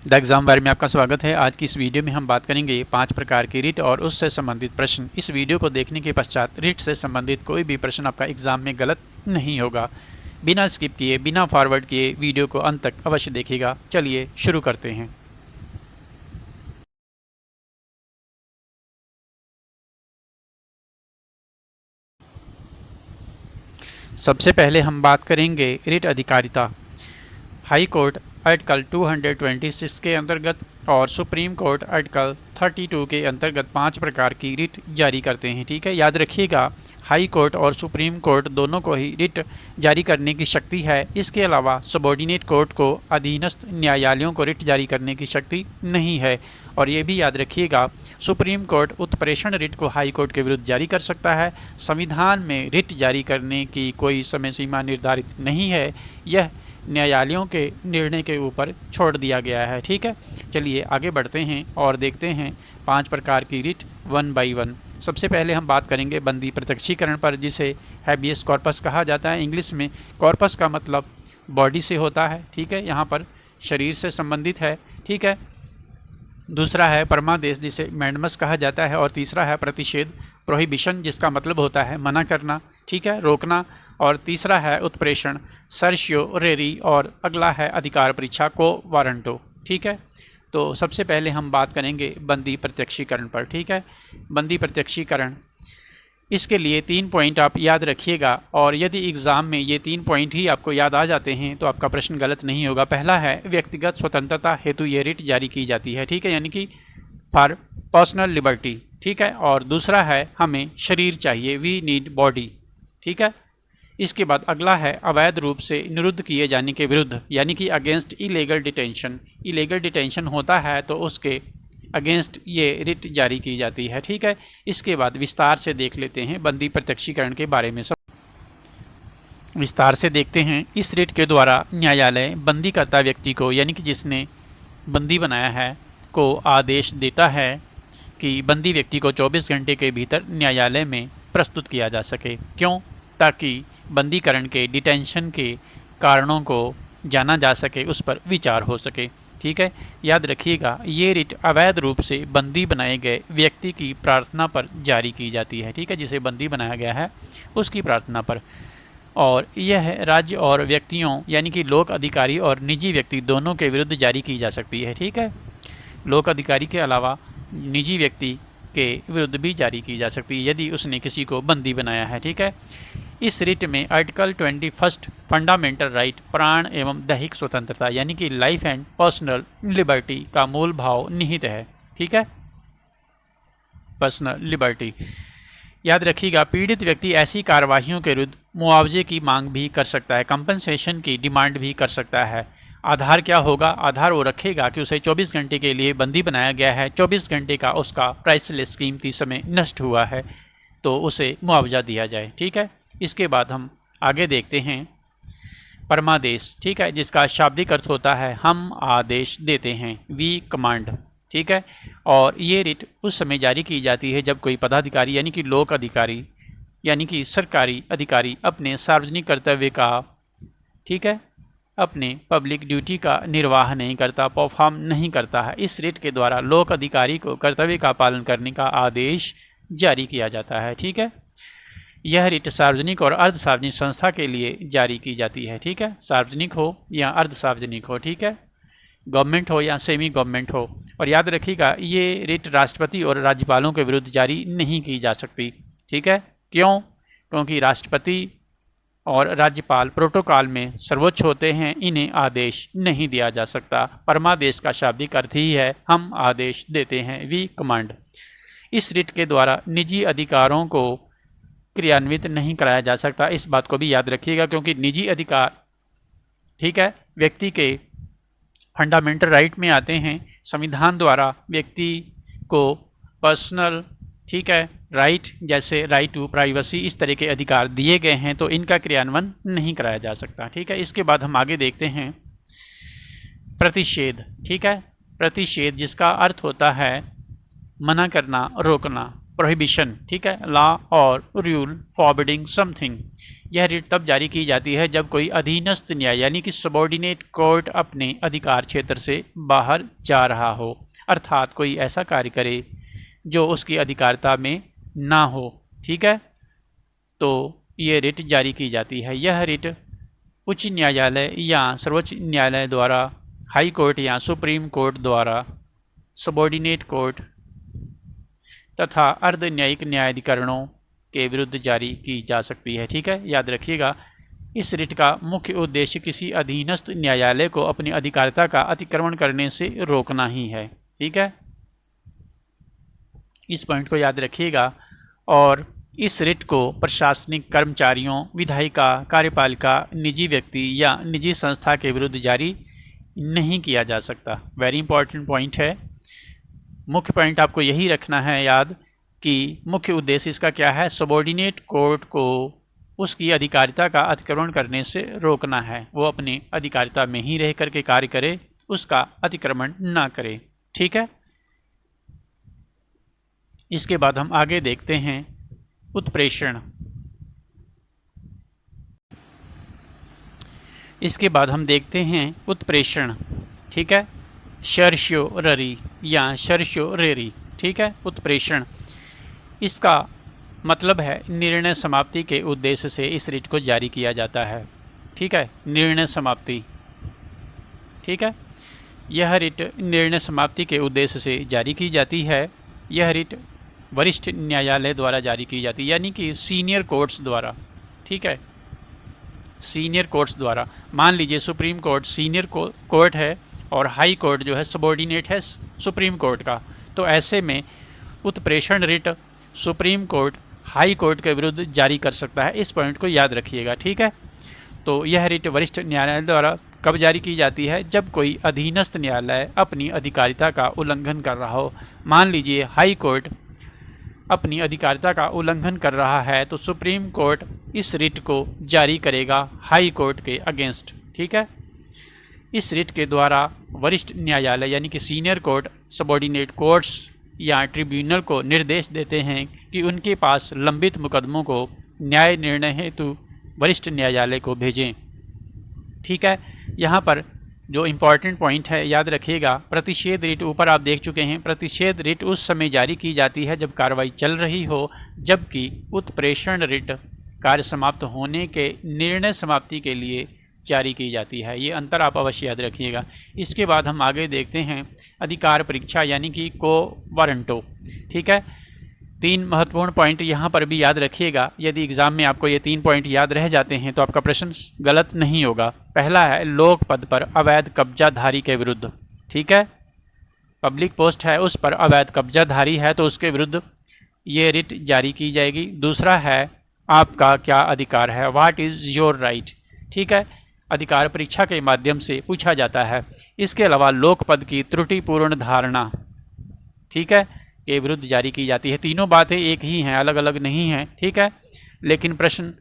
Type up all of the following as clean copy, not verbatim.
The exam wire में आपका स्वागत है। आज की इस वीडियो में हम बात करेंगे 5 प्रकार के रिट और उससे संबंधित प्रश्न। इस वीडियो को देखने के पश्चात रिट से संबंधित कोई भी प्रश्न आपका एग्ज़ाम में गलत नहीं होगा। बिना स्किप किए, बिना फॉरवर्ड किए वीडियो को अंत तक अवश्य देखिएगा। चलिए शुरू करते हैं। सबसे पहले हम बात करेंगे रिट अधिकारिता। हाई कोर्ट आर्टिकल 226 के अंतर्गत और सुप्रीम कोर्ट आर्टिकल 32 के अंतर्गत 5 प्रकार की रिट जारी करते हैं। ठीक है, याद रखिएगा, हाई कोर्ट और सुप्रीम कोर्ट दोनों को ही रिट जारी करने की शक्ति है। इसके अलावा सबॉर्डिनेट कोर्ट को, अधीनस्थ न्यायालयों को रिट जारी करने की शक्ति नहीं है। और ये भी याद रखिएगा, सुप्रीम कोर्ट उत्प्रेषण रिट को हाई कोर्ट के विरुद्ध जारी कर सकता है। संविधान में रिट जारी करने की कोई समय सीमा निर्धारित नहीं है, यह न्यायालयों के निर्णय के ऊपर छोड़ दिया गया है। ठीक है, चलिए आगे बढ़ते हैं और देखते हैं 5 प्रकार की रिट वन बाय वन। सबसे पहले हम बात करेंगे बंदी प्रत्यक्षीकरण पर, जिसे हैबियस कॉर्पस कहा जाता है। इंग्लिश में कॉर्पस का मतलब बॉडी से होता है। ठीक है, यहाँ पर शरीर से संबंधित है। ठीक है, दूसरा है परमादेश, जिसे मैंडमस कहा जाता है। और तीसरा है प्रतिषेध, प्रोहिबिशन, जिसका मतलब होता है मना करना। ठीक है, रोकना। और तीसरा है उत्प्रेषण, सर्शियो रेरी। और अगला है अधिकार परीक्षा को वारंटो। ठीक है, तो सबसे पहले हम बात करेंगे बंदी प्रत्यक्षीकरण पर। ठीक है, बंदी प्रत्यक्षीकरण, इसके लिए 3 पॉइंट आप याद रखिएगा। और यदि एग्ज़ाम में ये 3 पॉइंट ही आपको याद आ जाते हैं तो आपका प्रश्न गलत नहीं होगा। पहला है व्यक्तिगत स्वतंत्रता हेतु ये रिट जारी की जाती है। ठीक है, यानी कि फॉर पर्सनल लिबर्टी। ठीक है, और दूसरा है हमें शरीर चाहिए, वी नीड बॉडी। ठीक है, इसके बाद अगला है अवैध रूप से निरुद्ध किए जाने के विरुद्ध, यानी कि against illegal detention. Illegal detention होता है तो उसके अगेंस्ट ये रिट जारी की जाती है। ठीक है, इसके बाद विस्तार से देख लेते हैं बंदी प्रत्यक्षीकरण के बारे में। सब विस्तार से देखते हैं। इस रिट के द्वारा न्यायालय बंदी करता व्यक्ति को, यानी कि जिसने बंदी बनाया है, को आदेश देता है कि बंदी व्यक्ति को 24 घंटे के भीतर न्यायालय में प्रस्तुत किया जा सके। क्यों? ताकि बंदीकरण के, डिटेंशन के कारणों को जाना जा सके, उस पर विचार हो सके। ठीक है, याद रखिएगा, ये रिट अवैध रूप से बंदी बनाए गए व्यक्ति की प्रार्थना पर जारी की जाती है। ठीक है, जिसे बंदी बनाया गया है उसकी प्रार्थना पर। और यह राज्य और व्यक्तियों, यानी कि लोक अधिकारी और निजी व्यक्ति दोनों के विरुद्ध जारी की जा सकती है। ठीक है, लोक अधिकारी के अलावा निजी व्यक्ति के विरुद्ध भी जारी की जा सकती है यदि उसने किसी को बंदी बनाया है। ठीक है, इस रिट में आर्टिकल 21 फंडामेंटल राइट, प्राण एवं दैहिक स्वतंत्रता, यानी कि लाइफ एंड पर्सनल लिबर्टी का मूल भाव निहित है। ठीक है, पर्सनल लिबर्टी। याद रखिएगा, पीड़ित व्यक्ति ऐसी कार्यवाहियों के विरुद्ध मुआवजे की मांग भी कर सकता है, कंपनसेशन की डिमांड भी कर सकता है। आधार क्या होगा? आधार वो रखेगा कि उसे 24 घंटे के लिए बंदी बनाया गया है, 24 घंटे का उसका प्राइसलेस कीमती समय नष्ट हुआ है, तो उसे मुआवजा दिया जाए। ठीक है, इसके बाद हम आगे देखते हैं परमादेश। ठीक है, जिसका शाब्दिक अर्थ होता है हम आदेश देते हैं, वी कमांड। ठीक है, और ये रिट उस समय जारी की जाती है जब कोई पदाधिकारी, यानी कि लोक अधिकारी, यानी कि सरकारी अधिकारी अपने सार्वजनिक कर्तव्य का, ठीक है, अपने पब्लिक ड्यूटी का निर्वाह नहीं करता, परफॉर्म नहीं करता है। इस रिट के द्वारा लोक अधिकारी को कर्तव्य का पालन करने का आदेश जारी किया जाता है। ठीक है, यह रिट सार्वजनिक और अर्ध सार्वजनिक संस्था के लिए जारी की जाती है। ठीक है, सार्वजनिक हो या अर्ध सार्वजनिक हो। ठीक है, गवर्नमेंट हो या सेमी गवर्नमेंट हो। और याद रखिएगा, ये रिट राष्ट्रपति और राज्यपालों के विरुद्ध जारी नहीं की जा सकती। ठीक है, क्यों? क्योंकि राष्ट्रपति और राज्यपाल प्रोटोकॉल में सर्वोच्च होते हैं, इन्हें आदेश नहीं दिया जा सकता। परमादेश का शाब्दिक अर्थ ही है हम आदेश देते हैं, वी कमांड। इस रिट के द्वारा निजी अधिकारों को क्रियान्वित नहीं कराया जा सकता, इस बात को भी याद रखिएगा, क्योंकि निजी अधिकार, ठीक है, व्यक्ति के फंडामेंटल राइट में आते हैं। संविधान द्वारा व्यक्ति को पर्सनल, ठीक है, राइट, जैसे राइट टू प्राइवेसी, इस तरह के अधिकार दिए गए हैं, तो इनका क्रियान्वयन नहीं कराया जा सकता। ठीक है, इसके बाद हम आगे देखते हैं प्रतिषेध। ठीक है, प्रतिषेध जिसका अर्थ होता है मना करना, रोकना। प्रोहिबिशन, ठीक है, लॉ और रूल फॉरबिडिंग समथिंग। यह रिट तब जारी की जाती है जब कोई अधीनस्थ न्याय यानी कि सबॉर्डिनेट कोर्ट अपने अधिकार क्षेत्र से बाहर जा रहा हो, अर्थात कोई ऐसा कार्य करे जो उसकी अधिकारिता में ना हो, ठीक है, तो ये रिट जारी की जाती है। यह रिट उच्च न्यायालय या सर्वोच्च न्यायालय द्वारा, हाई कोर्ट या सुप्रीम कोर्ट द्वारा, सबॉर्डिनेट कोर्ट तथा अर्ध न्यायिक न्यायाधिकरणों के विरुद्ध जारी की जा सकती है, ठीक है। याद रखिएगा, इस रिट का मुख्य उद्देश्य किसी अधीनस्थ न्यायालय को अपनी अधिकारिता का अतिक्रमण करने से रोकना ही है, ठीक है। इस पॉइंट को याद रखिएगा। और इस रिट को प्रशासनिक कर्मचारियों, विधायिका, कार्यपालिका, निजी व्यक्ति या निजी संस्था के विरुद्ध जारी नहीं किया जा सकता। वेरी इंपॉर्टेंट पॉइंट है। मुख्य पॉइंट आपको यही रखना है याद कि मुख्य उद्देश्य इसका क्या है, सबॉर्डिनेट कोर्ट को उसकी अधिकारिता का अतिक्रमण करने से रोकना है। वो अपनी अधिकारिता में ही रह करके कार्य करे, उसका अतिक्रमण ना करे, ठीक है। इसके बाद हम आगे देखते हैं उत्प्रेषण। इसके बाद हम देखते हैं उत्प्रेषण, ठीक है, सर्श्योररी या सर्श्योरेरी, ठीक है। उत्प्रेषण, इसका मतलब है निर्णय समाप्ति के उद्देश्य से इस रिट को जारी किया जाता है, ठीक है। निर्णय समाप्ति, ठीक है। यह रिट निर्णय समाप्ति के उद्देश्य से जारी की जाती है। यह रिट वरिष्ठ न्यायालय द्वारा जारी की जाती है, यानी कि सीनियर कोर्ट्स द्वारा, ठीक है, सीनियर कोर्ट्स द्वारा। मान लीजिए सुप्रीम कोर्ट सीनियर कोर्ट है और हाई कोर्ट जो है सबॉर्डिनेट है सुप्रीम कोर्ट का, तो ऐसे में उत्प्रेषण writ Supreme Court High Court के विरुद्ध जारी कर सकता है। इस पॉइंट को याद रखिएगा, ठीक है। तो यह रिट वरिष्ठ न्यायालय द्वारा कब जारी की जाती है, जब कोई अधीनस्थ न्यायालय अपनी अधिकारिता का उल्लंघन कर रहा हो। मान लीजिए हाई कोर्ट अपनी अधिकारिता का उल्लंघन कर रहा है तो सुप्रीम कोर्ट इस रिट को जारी करेगा हाई कोर्ट के अगेंस्ट, ठीक है। इस रिट के द्वारा वरिष्ठ न्यायालय यानी कि सीनियर कोर्ट सबॉर्डिनेट कोर्ट्स या ट्रिब्यूनल को निर्देश देते हैं कि उनके पास लंबित मुकदमों को न्याय निर्णय हेतु वरिष्ठ न्यायालय को भेजें, ठीक है। यहाँ पर जो इम्पॉर्टेंट पॉइंट है याद रखिएगा, प्रतिषेध रिट ऊपर आप देख चुके हैं। प्रतिषेध रिट उस समय जारी की जाती है जब कार्रवाई चल रही हो, जबकि उत्प्रेषण रिट कार्य समाप्त होने के निर्णय समाप्ति के लिए जारी की जाती है। ये अंतर आप अवश्य याद रखिएगा। इसके बाद हम आगे देखते हैं अधिकार परीक्षा यानी कि को वारंटो, ठीक है। 3 महत्वपूर्ण पॉइंट यहाँ पर भी याद रखिएगा। यदि एग्जाम में आपको ये 3 पॉइंट याद रह जाते हैं तो आपका प्रश्न गलत नहीं होगा। पहला है लोक पद पर अवैध कब्जाधारी के विरुद्ध, ठीक है। पब्लिक पोस्ट है उस पर अवैध कब्जाधारी है तो उसके विरुद्ध ये रिट जारी की जाएगी। दूसरा है आपका क्या अधिकार है, व्हाट इज़ योर राइट, ठीक है। अधिकार परीक्षा के माध्यम से पूछा जाता है। इसके अलावा लोक पद की त्रुटिपूर्ण धारणा, ठीक है, के विरुद्ध जारी की जाती है। तीनों बातें एक ही हैं, अलग अलग नहीं हैं, ठीक है, लेकिन प्रश्न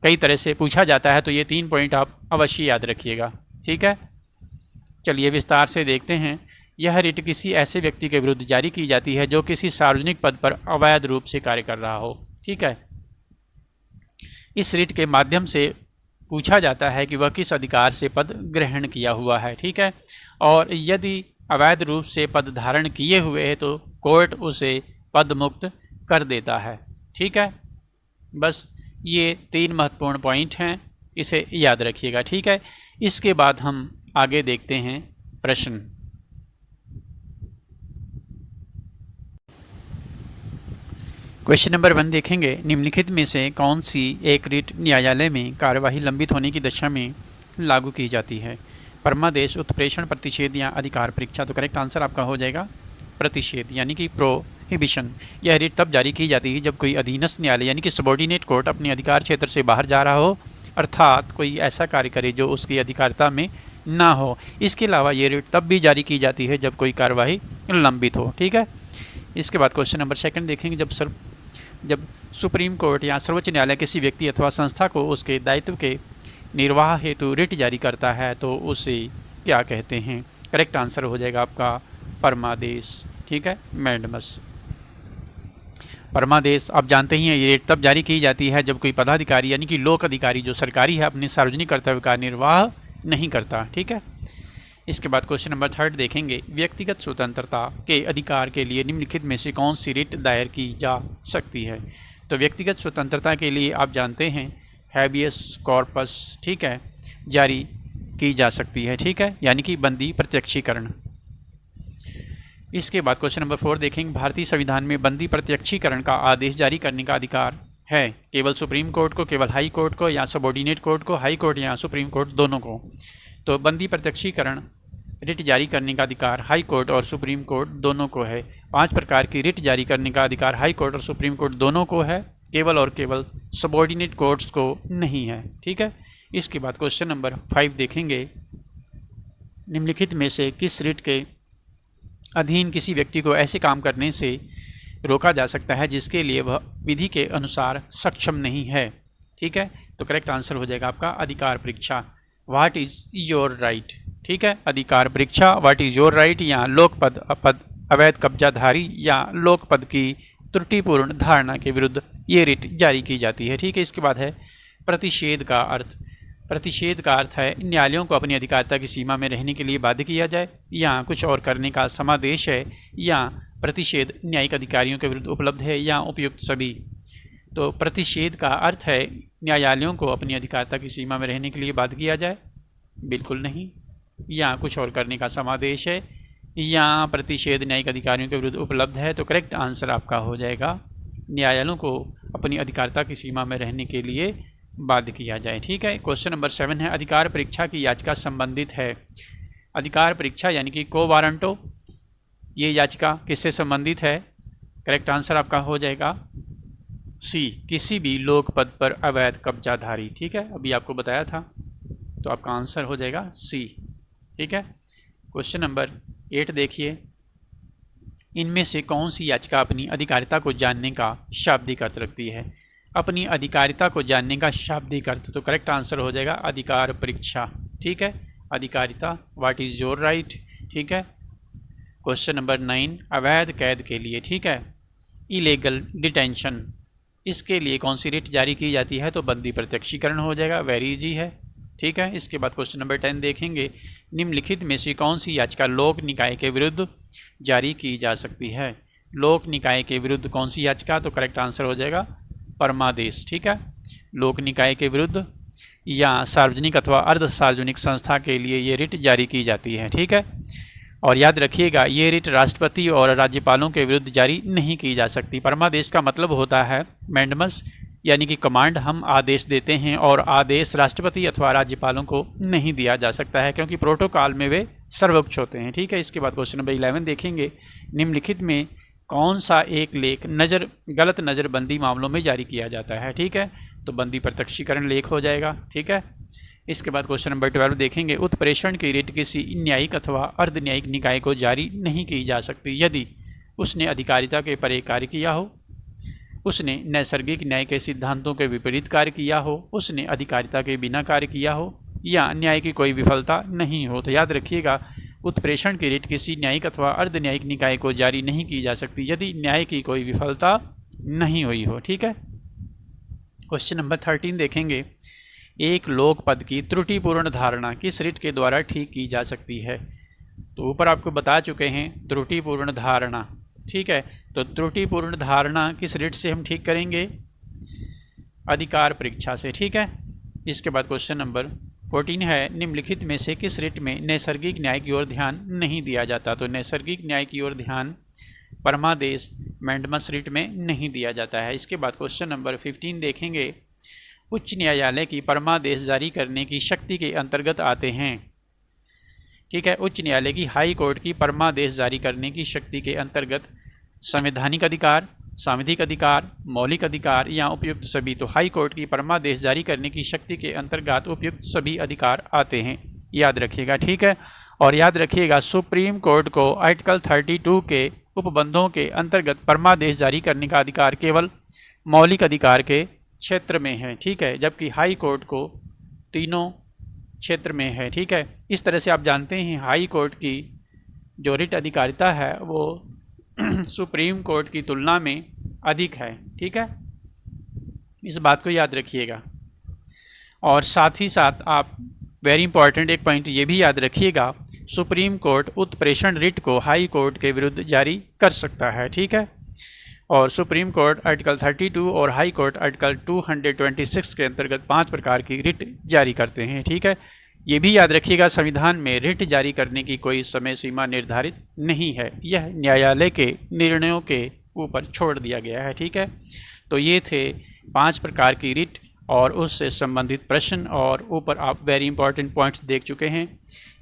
कई तरह से पूछा जाता है तो ये 3 पॉइंट आप अवश्य याद रखिएगा, ठीक है। चलिए विस्तार से देखते हैं। यह रिट किसी ऐसे व्यक्ति के विरुद्ध जारी की जाती है जो किसी सार्वजनिक पद पर अवैध रूप से कार्य कर रहा हो, ठीक है। इस रिट के माध्यम से पूछा जाता है कि वह किस अधिकार से पद ग्रहण किया हुआ है, ठीक है, और यदि अवैध रूप से पद धारण किए हुए है तो कोर्ट उसे पद मुक्त कर देता है, ठीक है। बस ये 3 महत्वपूर्ण पॉइंट हैं, इसे याद रखिएगा, ठीक है। इसके बाद हम आगे देखते हैं प्रश्न। क्वेश्चन नंबर 1 देखेंगे, निम्नलिखित में से कौन सी एक रिट न्यायालय में कार्यवाही लंबित होने की दशा में लागू की जाती है। परमादेश, उत्प्रेषण, प्रतिषेध या अधिकार परीक्षा। तो करेक्ट आंसर आपका हो जाएगा प्रतिषेध यानी कि प्रोहिबिशन। यह रिट तब जारी की जाती है जब कोई अधीनस्थ न्यायालय यानी कि सबॉर्डिनेट कोर्ट अपने अधिकार क्षेत्र से बाहर जा रहा हो, अर्थात कोई ऐसा कार्य करे जो उसकी अधिकारिता में ना हो। इसके अलावा ये रिट तब भी जारी की जाती है जब कोई कार्यवाही लंबित हो, ठीक है। इसके बाद क्वेश्चन नंबर 2 देखेंगे, जब सुप्रीम कोर्ट या सर्वोच्च न्यायालय किसी व्यक्ति अथवा संस्था को उसके दायित्व के निर्वाह हेतु रिट जारी करता है तो उसे क्या कहते हैं। करेक्ट आंसर हो जाएगा आपका परमादेश, ठीक है, मैंडमस। परमादेश आप जानते ही हैं ये रिट तब जारी की जाती है जब कोई पदाधिकारी यानी कि लोक अधिकारी जो सरकारी है अपने सार्वजनिक कर्तव्य का निर्वाह नहीं करता। ठीक है, इसके बाद क्वेश्चन नंबर 3 देखेंगे, व्यक्तिगत स्वतंत्रता के अधिकार के लिए निम्नलिखित में से कौन सी रिट दायर की जा सकती है। तो व्यक्तिगत स्वतंत्रता के लिए आप जानते हैं हैबियस कॉर्पस, ठीक है, जारी की जा सकती है। ठीक है, यानी कि बंदी प्रत्यक्षीकरण। इसके बाद क्वेश्चन नंबर 4 देखेंगे, भारतीय संविधान में बंदी प्रत्यक्षीकरण का आदेश जारी करने का अधिकार है केवल सुप्रीम कोर्ट को, केवल हाई कोर्ट को, या सबॉर्डिनेट कोर्ट को, हाई कोर्ट या सुप्रीम कोर्ट दोनों को। तो बंदी प्रत्यक्षीकरण रिट जारी करने का अधिकार हाई कोर्ट और सुप्रीम कोर्ट दोनों को है। 5 प्रकार की रिट जारी करने का अधिकार हाई कोर्ट और सुप्रीम कोर्ट दोनों को है, केवल और केवल सबॉर्डिनेट कोर्ट्स को नहीं है। ठीक है, इसके बाद क्वेश्चन नंबर 5 देखेंगे, निम्नलिखित में से किस रिट के अधीन किसी व्यक्ति को ऐसे काम करने से रोका जा सकता है जिसके लिए वह विधि के अनुसार सक्षम नहीं है। ठीक है, तो करेक्ट आंसर हो जाएगा आपका अधिकार परीक्षा, व्हाट इज़ योर राइट। ठीक है, अधिकार परीक्षा, व्हाट इज़ योर राइट, या लोकपद अपद अवैध कब्जाधारी या लोकपद की त्रुटिपूर्ण धारणा के विरुद्ध ये रिट जारी की जाती है। ठीक है, इसके बाद है प्रतिषेध का अर्थ। प्रतिषेध का अर्थ है न्यायालयों को अपनी अधिकारिता की सीमा में रहने के लिए बाध्य किया जाए, या कुछ और करने का समादेश है, या प्रतिषेध न्यायिक अधिकारियों के विरुद्ध उपलब्ध है, या उपयुक्त सभी। तो प्रतिषेध का अर्थ है न्यायालयों को अपनी अधिकारिता की सीमा में रहने के लिए बाध्य किया जाए, बिल्कुल नहीं, या कुछ और करने का समादेश है, या प्रतिषेध न्यायिक अधिकारियों के विरुद्ध उपलब्ध है। तो करेक्ट आंसर आपका हो जाएगा न्यायालयों को अपनी अधिकारिता की सीमा में रहने के लिए बाध्य किया जाए। ठीक है, क्वेश्चन नंबर 7 है, अधिकार परीक्षा की याचिका संबंधित है। अधिकार परीक्षा यानी कि को वारंटो, ये याचिका किससे संबंधित है? करेक्ट आंसर आपका हो जाएगा सी, किसी भी लोक पद पर अवैध कब्जाधारी। ठीक है, अभी आपको बताया था, तो आपका आंसर हो जाएगा सी। ठीक है, क्वेश्चन नंबर 8 देखिए, इनमें से कौन सी याचिका अपनी अधिकारिता को जानने का शाब्दिक अर्थ रखती है? अपनी अधिकारिता को जानने का शाब्दिक अर्थ, तो करेक्ट आंसर हो जाएगा अधिकार परीक्षा। ठीक है, अधिकारिता, व्हाट इज़ योर राइट। ठीक है, क्वेश्चन नंबर 9, अवैध कैद के लिए, ठीक है, इलीगल डिटेंशन, इसके लिए कौन सी रिट जारी की जाती है? तो बंदी प्रत्यक्षीकरण हो जाएगा, वेरी इजी है। ठीक है, इसके बाद क्वेश्चन नंबर 10 देखेंगे, निम्नलिखित में से कौन सी याचिका लोक निकाय के विरुद्ध जारी की जा सकती है? लोक निकाय के विरुद्ध कौन सी याचिका? तो करेक्ट आंसर हो जाएगा परमादेश। ठीक है, लोक निकाय के विरुद्ध या सार्वजनिक अथवा अर्ध सार्वजनिक संस्था के लिए ये रिट जारी की जाती है। ठीक है, और याद रखिएगा ये रिट राष्ट्रपति और राज्यपालों के विरुद्ध जारी नहीं की जा सकती। परमादेश का मतलब होता है मैंडमस, यानी कि कमांड, हम आदेश देते हैं, और आदेश राष्ट्रपति अथवा राज्यपालों को नहीं दिया जा सकता है क्योंकि प्रोटोकॉल में वे सर्वोच्च होते हैं। ठीक है, इसके बाद क्वेश्चन नंबर 11 देखेंगे, निम्नलिखित में कौन सा एक लेख गलत नज़रबंदी मामलों में जारी किया जाता है? ठीक है, तो बंदी प्रत्यक्षीकरण लेख हो जाएगा। ठीक है, इसके बाद क्वेश्चन नंबर 12 देखेंगे, उत्प्रेषण की रिट किसी न्यायिक अथवा अर्ध न्यायिक निकाय को जारी नहीं की जा सकती यदि उसने अधिकारिता के परे कार्य किया हो, उसने नैसर्गिक न्याय के सिद्धांतों के विपरीत कार्य किया हो, उसने अधिकारिता के बिना कार्य किया हो, या न्याय की कोई विफलता नहीं हो। तो याद रखिएगा उत्प्रेषण की रिट किसी न्यायिक अथवा अर्ध न्यायिक निकाय को जारी नहीं की जा सकती यदि न्याय की कोई विफलता नहीं हुई हो। ठीक है, क्वेश्चन नंबर 13 देखेंगे, एक लोक पद की त्रुटिपूर्ण धारणा किस रिट के द्वारा ठीक की जा सकती है? तो ऊपर आपको बता चुके हैं त्रुटिपूर्ण धारणा। ठीक है, तो त्रुटिपूर्ण धारणा किस रिट से हम ठीक करेंगे? अधिकार परीक्षा से। ठीक है, इसके बाद क्वेश्चन नंबर 14 है, निम्नलिखित में से किस रिट में नैसर्गिक न्याय की ओर ध्यान नहीं दिया जाता? तो नैसर्गिक न्याय की ओर ध्यान परमादेश मैंडमस रिट में नहीं दिया जाता है। इसके बाद क्वेश्चन नंबर 15 देखेंगे, उच्च न्यायालय की परमादेश जारी करने की शक्ति के अंतर्गत आते हैं। ठीक है, उच्च न्यायालय की हाई कोर्ट की परमादेश जारी करने की शक्ति के अंतर्गत संवैधानिक अधिकार, सांविधिक अधिकार, मौलिक अधिकार या उपयुक्त सभी। तो हाई कोर्ट की परमादेश जारी करने की शक्ति के अंतर्गत उपयुक्त सभी अधिकार आते हैं, याद रखिएगा। ठीक है, और याद रखिएगा सुप्रीम कोर्ट को आर्टिकल 32 के उपबंधों के अंतर्गत परमादेश जारी करने का अधिकार केवल मौलिक अधिकार के क्षेत्र में है। ठीक है, जबकि हाई कोर्ट को तीनों क्षेत्र में है। ठीक है, इस तरह से आप जानते हैं हाई कोर्ट की जो रिट अधिकारिता है वो सुप्रीम कोर्ट की तुलना में अधिक है। ठीक है, इस बात को याद रखिएगा। और साथ ही साथ आप वेरी इंपॉर्टेंट एक पॉइंट ये भी याद रखिएगा, सुप्रीम कोर्ट उत्प्रेषण रिट को हाई कोर्ट के विरुद्ध जारी कर सकता है। ठीक है, और सुप्रीम कोर्ट आर्टिकल 32 और हाई कोर्ट आर्टिकल 226 के अंतर्गत 5 प्रकार की रिट जारी करते हैं। ठीक है, ये भी याद रखिएगा, संविधान में रिट जारी करने की कोई समय सीमा निर्धारित नहीं है, यह न्यायालय के निर्णयों के ऊपर छोड़ दिया गया है। ठीक है, तो ये थे 5 प्रकार की रिट और उससे संबंधित प्रश्न, और ऊपर आप वेरी इंपॉर्टेंट पॉइंट्स देख चुके हैं।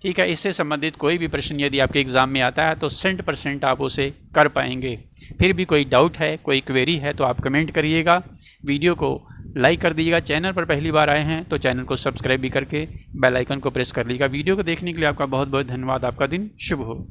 ठीक है, इससे संबंधित कोई भी प्रश्न यदि आपके एग्ज़ाम में आता है तो 100% आप उसे कर पाएंगे। फिर भी कोई डाउट है, कोई क्वेरी है तो आप कमेंट करिएगा, वीडियो को लाइक कर दीजिएगा। चैनल पर पहली बार आए हैं तो चैनल को सब्सक्राइब भी करके बेल आइकन को प्रेस कर लीजिएगा। वीडियो को देखने के लिए आपका बहुत बहुत धन्यवाद। आपका दिन शुभ हो।